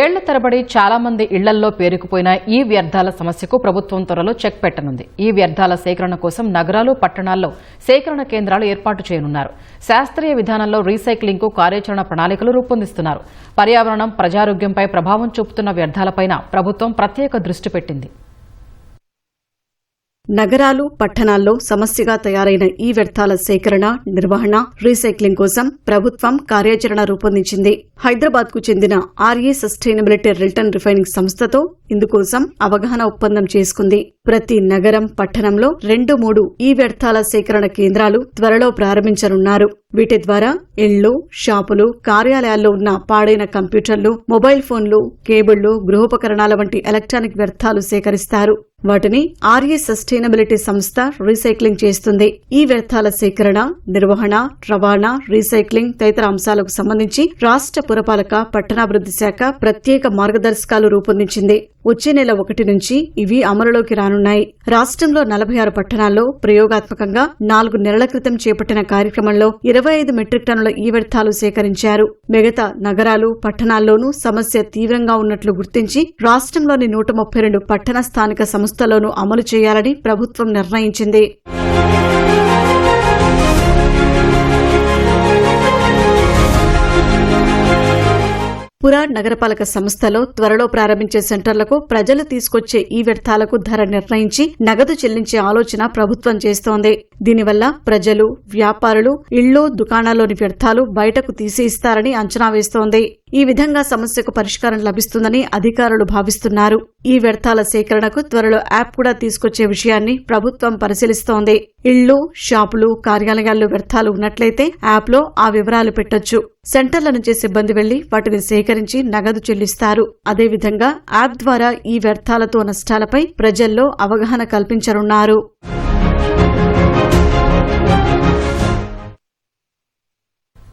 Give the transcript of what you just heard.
ఏళ్ల తరబడి చాలా మంది ఇళ్లల్లో పేరుకుపోయిన ఈ వ్యర్థాల సమస్యకు ప్రభుత్వం త్వరలో చెక్ పెట్టనుంది. ఈ వ్యర్థాల సేకరణ కోసం నగరాలు, పట్టణాల్లో సేకరణ కేంద్రాలు ఏర్పాటు చేయనున్నారు. శాస్త్రీయ విధానంలో రీసైక్లింగ్ కు కార్యాచరణ ప్రణాళికలు రూపొందిస్తున్నారు. పర్యావరణం, ప్రజారోగ్యంపై ప్రభావం చూపుతున్న వ్యర్థాలపైన ప్రభుత్వం ప్రత్యేక దృష్టి పెట్టింది. నగరాలు, పట్టణాల్లో సమస్యగా తయారైన ఈ వ్యర్థాల సేకరణ, నిర్వహణ, రీసైక్లింగ్ కోసం ప్రభుత్వం కార్యాచరణ రూపొందించింది. హైదరాబాద్ కు చెందిన ఆర్ఏ సస్టైనబిలిటీ రిటర్న్ రిఫైనింగ్ సంస్థతో ఇందుకోసం అవగాహన ఒప్పందం చేసుకుంది. ప్రతి నగరం, పట్టణంలో 2-3 ఈ వ్యర్థాల సేకరణ కేంద్రాలు త్వరలో ప్రారంభించనున్నారు. వీటి ద్వారా ఇళ్లు, షాపులు, కార్యాలయాల్లో ఉన్న పాడైన కంప్యూటర్లు, మొబైల్ ఫోన్లు, కేబుళ్లు, గృహోపకరణాల వంటి ఎలక్ట్రానిక్ వ్యర్థాలు సేకరిస్తారు. వాటిని ఆర్ఏ సస్టైనబిలిటీ సంస్థ రీసైక్లింగ్ చేస్తుంది. ఈ వ్యర్థాల సేకరణ, నిర్వహణ, రవాణా, రీసైక్లింగ్ తదితర అంశాలకు సంబంధించి రాష్ట్ర పురపాలక, పట్టణాభివృద్ది శాఖ ప్రత్యేక మార్గదర్శకాలు రూపొందించింది. వచ్చే నెల 1 నుంచి ఇవి అమలులోకి రానున్నాయి. రాష్ట్రంలో 46 పట్టణాల్లో ప్రయోగాత్మకంగా 4 నెలల క్రితం చేపట్టిన కార్యక్రమంలో 25 మెట్రిక్ టన్నుల ఈ వ్యర్థాలు సేకరించారు. మిగతా నగరాలు, పట్టణాల్లోనూ సమస్య తీవ్రంగా ఉన్నట్లు గుర్తించి రాష్ట్రంలోని 132 పట్టణ స్థానిక సంస్థల్లోనూ అమలు చేయాలని ప్రభుత్వం నిర్ణయించింది. పురా నగరపాలక సంస్థలో త్వరలో ప్రారంభించే సెంటర్లకు ప్రజలు తీసుకొచ్చే ఈ వ్యర్థాలకు ధర నిర్ణయించి నగదు చెల్లించే ఆలోచన ప్రభుత్వం చేస్తోంది. దీనివల్ల ప్రజలు, వ్యాపారులు ఇళ్లు, దుకాణాల్లోని వ్యర్థాలు బయటకు తీసి ఇస్తారని అంచనా వేస్తోంది. ఈ విధంగా సమస్యకు పరిష్కారం లభిస్తుందని అధికారులు భావిస్తున్నారు. ఈ వ్యర్థాల సేకరణకు త్వరలో యాప్ కూడా తీసుకొచ్చే విషయాన్ని ప్రభుత్వం పరిశీలిస్తోంది. ఇళ్లు, షాపులు, కార్యాలయాల్లో వ్యర్థాలు ఉన్నట్లయితే యాప్లో ఆ వివరాలు పెట్టొచ్చు. సెంటర్ల నుంచి సిబ్బంది వెళ్లి వాటిని సేకరించి నగదు చెల్లిస్తారు. అదేవిధంగా యాప్ ద్వారా ఈ వ్యర్థాలతో నష్టాలపై ప్రజల్లో అవగాహన కల్పించనున్నారు.